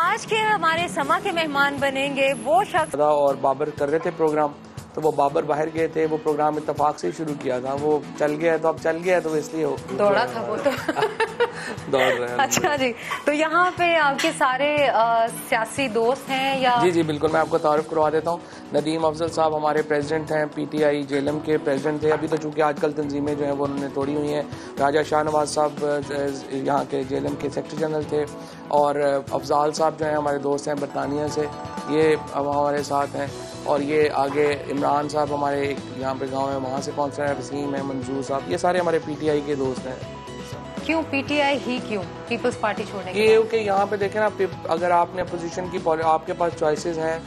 आज के हमारे समा के मेहमान बनेंगे वो शख्स। और बाबर कर रहे थे प्रोग्राम, तो वो बाबर बाहर गए थे, वो प्रोग्राम इत्तेफाक से शुरू किया था, वो चल गया तो अब चल गया तो इसलिए दौड़ा था वो तो दौड़ रहे हैं। अच्छा जी, तो यहाँ पे आपके सारे सियासी दोस्त हैं या? जी जी बिल्कुल, मैं आपको तारुफ करवा देता हूँ। नदीम अफजल साहब हमारे प्रेसिडेंट हैं, PTI जेलम के प्रेसिडेंट थे। अभी तो चूंकि आजकल तंजीमें जो हैं वो उन्होंने तोड़ी हुई हैं। राजा शाहनवाज साहब यहाँ के जेलम के सेक्रेटरी जनरल थे, और अफजाल साहब जो हैं हमारे दोस्त हैं बरतानिया से, ये अब हमारे साथ हैं। और ये आगे इमरान साहब हमारे एक यहाँ पे गांव है, वहाँ से कौन सा है, वसीम है, मंजूर साहब, ये सारे हमारे PTI के दोस्त हैं। क्यों PTI ही क्यों, पीपल्स पार्टी छोड़ने के? क्योंकि यहाँ पे देखें ना, अगर आपने अपोजिशन की, आपके पास चॉइसेस हैं,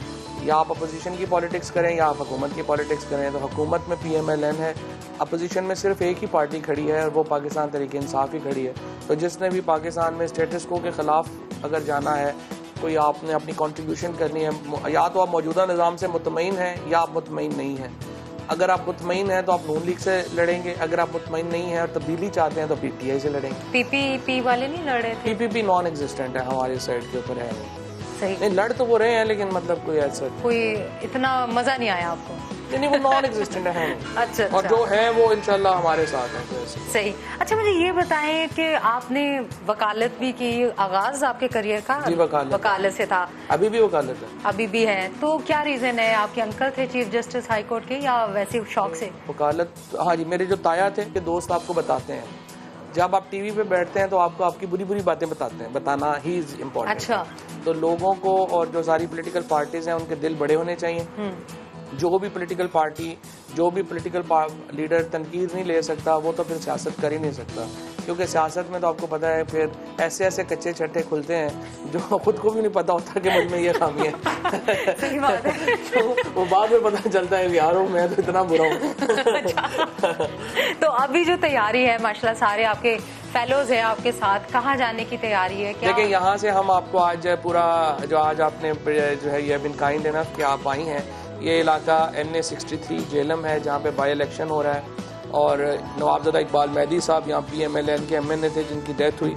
या आप अपोजिशन की पॉलिटिक्स करें या आप हुकूमत की पॉलिटिक्स करें। तो हुकूमत में PMLN है, अपोजिशन में सिर्फ एक ही पार्टी खड़ी है और वो पाकिस्तान तहरीक इंसाफ ही खड़ी है। तो जिसने भी पाकिस्तान में स्टेटस को के खिलाफ अगर जाना है, कोई आपने अपनी कंट्रीब्यूशन करनी है, या तो आप मौजूदा निज़ाम से मुतमईन हैं या आप मुतमईन नहीं हैं। अगर आप मुतमईन हैं तो आप नून लीग से लड़ेंगे, अगर आप मुतमईन नहीं हैं और तब्दीली चाहते हैं तो PTI से लड़ेंगे। PPP वाले नहीं लड़ रहे थे? PPP नॉन एग्जिस्टेंट है, हमारे साइड के ऊपर है। सही नहीं, लड़ तो वो रहे हैं लेकिन मतलब कोई ऐसा कोई इतना मजा नहीं आया आपको? नहीं, वो नॉन एग्जिस्टेंट है। अच्छा, और जो है वो इंशाल्लाह हमारे साथ है। तो सही। अच्छा, मुझे ये बताएं कि आपने वकालत भी की, आगाज आपके करियर का जी वकालत से था? अभी भी वकालत है। अभी भी है। तो क्या रीजन है? आपके अंकल थे चीफ जस्टिस हाई कोर्ट के या वैसे शौक से? वकालत, हाँ जी, मेरे जो ताया थे कि दोस्त आपको बताते हैं, जब आप टीवी पे बैठते हैं तो आपको आपकी बुरी बुरी बातें बताते हैं, बताना ही इज इम्पोर्टेंट। अच्छा, तो लोगों को और जो सारी पॉलिटिकल पार्टीज हैं उनके दिल बड़े होने चाहिए। जो भी पॉलिटिकल पार्टी, जो भी पॉलिटिकल लीडर तनकीद नहीं ले सकता, वो तो फिर सियासत कर ही नहीं सकता। क्योंकि सियासत में तो आपको पता है फिर ऐसे ऐसे कच्चे छट्टे खुलते हैं जो खुद को भी नहीं पता होता कि मुझ में ये खामी है। सही बात है। तो वो बाद में पता चलता है यार मैं तो इतना बुरा हूँ। तो अभी जो तैयारी है माशाल्लाह, सारे आपके फेलोज हैं आपके साथ, कहाँ जाने की तैयारी है? क्या देखिए, यहाँ से हम आपको आज पूरा जो आज आपने जो है ये बिन काइंड इनफ कि आप आई हैं, ये इलाका NA 63 जेलम है जहाँ पे बाई इलेक्शन हो रहा है। और नवाबजादा इकबाल मेहदी साहब यहाँ PMLN के MNA थे जिनकी डेथ हुई,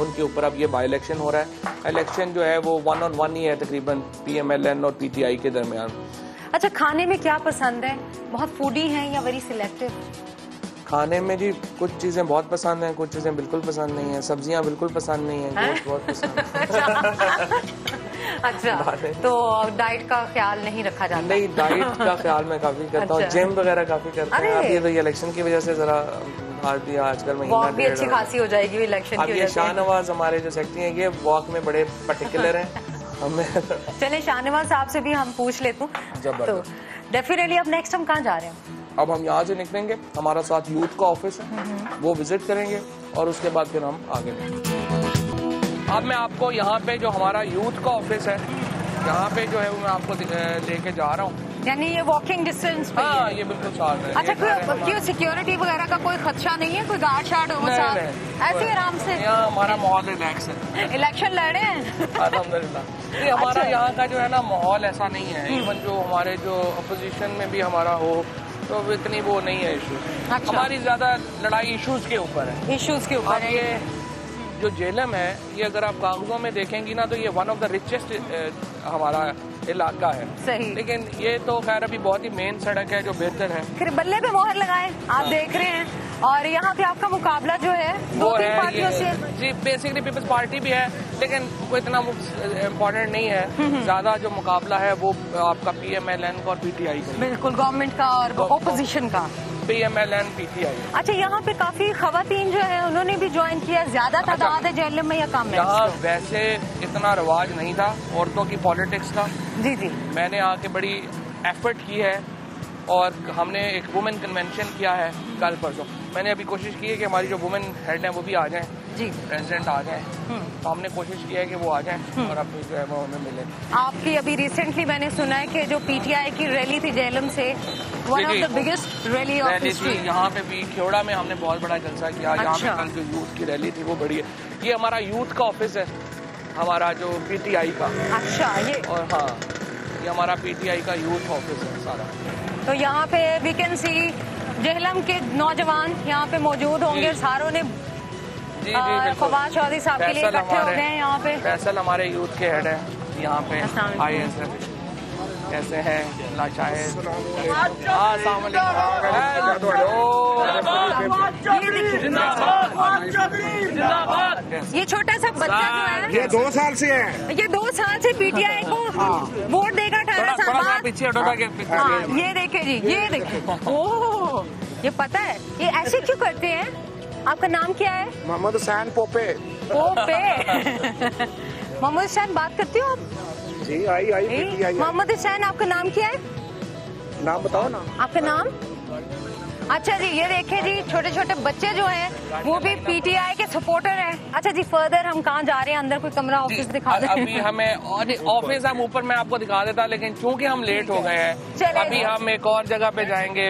उनके ऊपर अब ये बाई इलेक्शन हो रहा है। इलेक्शन जो है वो 1 on 1 ही है तकरीबन PMLN और PTI के दरमियान। अच्छा, खाने में क्या पसंद है? बहुत फूडी हैं या वेरी सिलेक्टिव? खाने में जी कुछ चीज़ें बहुत पसंद हैं, कुछ चीज़ें बिल्कुल पसंद नहीं है। सब्जियां बिल्कुल पसंद नहीं है, गोश्त बहुत पसंद है। अच्छा, तो डाइट का ख्याल नहीं रखा जाता? नहीं, डाइट का ख्याल मैं काफी करता हूँ। जिम वगैरह काफी करता हूँ। अब ये तो इलेक्शन की वजह से जरा हार दिया आजकल, वॉक भी अच्छी खासी हो जाएगी इलेक्शन की वजह से। शाहनवाज हमारे जो सेक्रेटरी हैं ये वॉक में बड़े पर्टिकुलर हैं। हमें चले शाहनवाज साहब से भी हम पूछ लेते हैं। तो डेफिनेटली अब नेक्स्ट हम कहाँ जा रहे हैं? अब हम यहाँ से निकलेंगे, हमारा साथ यूथ का ऑफिस है, वो विजिट करेंगे और उसके बाद फिर हम आगे बढ़ेंगे। अब मैं आपको यहाँ पे जो हमारा यूथ का ऑफिस है, यहाँ पे जो है वो मैं आपको लेके जा रहा हूँ। यानी ये वॉकिंग डिस्टेंस पे? हाँ, ये बिल्कुल साथ है। अच्छा, क्यों सिक्योरिटी वगैरह का कोई खदशा नहीं है? कोई गार्ड शार्ड हो साथ? ऐसे आराम से यहाँ हमारा माहौल रिलैक्स है। इलेक्शन लड़े हैं अल्हम्दुलिल्लाह। ये हमारा यहाँ का जो है ना माहौल ऐसा नहीं है। इवन जो हमारे जो अपोजिशन में भी हमारा हो तो इतनी वो नहीं है इशू। अच्छा। हमारी ज्यादा लड़ाई इश्यूज के ऊपर है। इश्यूज के ऊपर है। ये जो जेलम है, ये अगर आप कागजों में देखेंगी ना तो ये वन ऑफ द रिचेस्ट हमारा इलाका है। सही। लेकिन ये तो खैर अभी बहुत ही मेन सड़क है जो बेहतर है। फिर बल्ले पे मोहर लगाए, आप देख रहे हैं। और यहाँ पे आपका मुकाबला जो है दो तीन पार्टियों से? जी, बेसिकली पीपल्स पार्टी भी है लेकिन वो इतना इम्पोर्टेंट नहीं है। ज्यादा जो मुकाबला है वो आपका PMLN का और PTI का। बिल्कुल, गवर्नमेंट का और ओपोजिशन का। PMLN PTI। अच्छा, यहाँ पे काफी खवातीन जो है उन्होंने भी ज्वाइन किया, ज्यादा तादाद है जेल में या कम है? यहाँ वैसे इतना रवाज नहीं था औरतों की पॉलिटिक्स का। जी जी। मैंने आके बड़ी एफर्ट की है और हमने एक वुमेन कन्वेंशन किया है कल परसों। मैंने अभी कोशिश की है कि हमारी जो वुमेन हेड है वो भी आ जाएं, जी, प्रेसिडेंट आ जाएं। तो हमने कोशिश की है कि वो आ जाएं और अब जो है वो हमें मिले। आपकी अभी रिसेंटली मैंने सुना है कि जो PTI की रैली थी जेलम से, one of the biggest rally of history. यहाँ पे भी खेवड़ा में हमने बहुत बड़ा जलसा किया। अच्छा। यहाँ पे कल जो यूथ की रैली थी वो बड़ी है। ये हमारा यूथ का ऑफिस है, हमारा जो PTI का। अच्छा, ये और हाँ, ये हमारा PTI का यूथ ऑफिस है सारा। तो यहाँ पे वी कैन सी जेहलम के नौजवान यहाँ पे मौजूद होंगे, सारों ने जी बिल्कुल। फवाद चौधरी साहब के लिए फैसल इकट्ठे हो हमारे- गए हैं यहाँ पे। फैसल हमारे यूथ के हेड है यहाँ पे। अस्सलाम ISF कैसे हैं लाचाहेद? ये छोटा सा बच्चा जो है, ये 2 साल से है। ये 2 साल से PTI को वोट देगा 18 साल बाद। पीछे हटो ताकि हाँ, ये देखे जी, ये देखे। ओह, ये पता है ये ऐसे क्यों करते हैं? आपका नाम क्या है? मोहम्मद हुसैन पोपे। पोपे। मोहम्मद हुसैन बात करते हो आप? जी आई PTI। मोहम्मद हुसैन आपका नाम क्या है? नाम बताओ ना। आपका नाम? अच्छा जी, ये देखें जी, छोटे छोटे बच्चे जो हैं वो भी PTI के सपोर्टर हैं। अच्छा जी, फर्दर हम कहाँ जा रहे हैं? अंदर कोई कमरा ऑफिस दिखा दें। अभी हमें ऑफिस हम ऊपर मैं आपको दिखा देता, लेकिन चूंकि हम लेट हो गए हैं, चले। अभी हम एक और जगह पे जाएंगे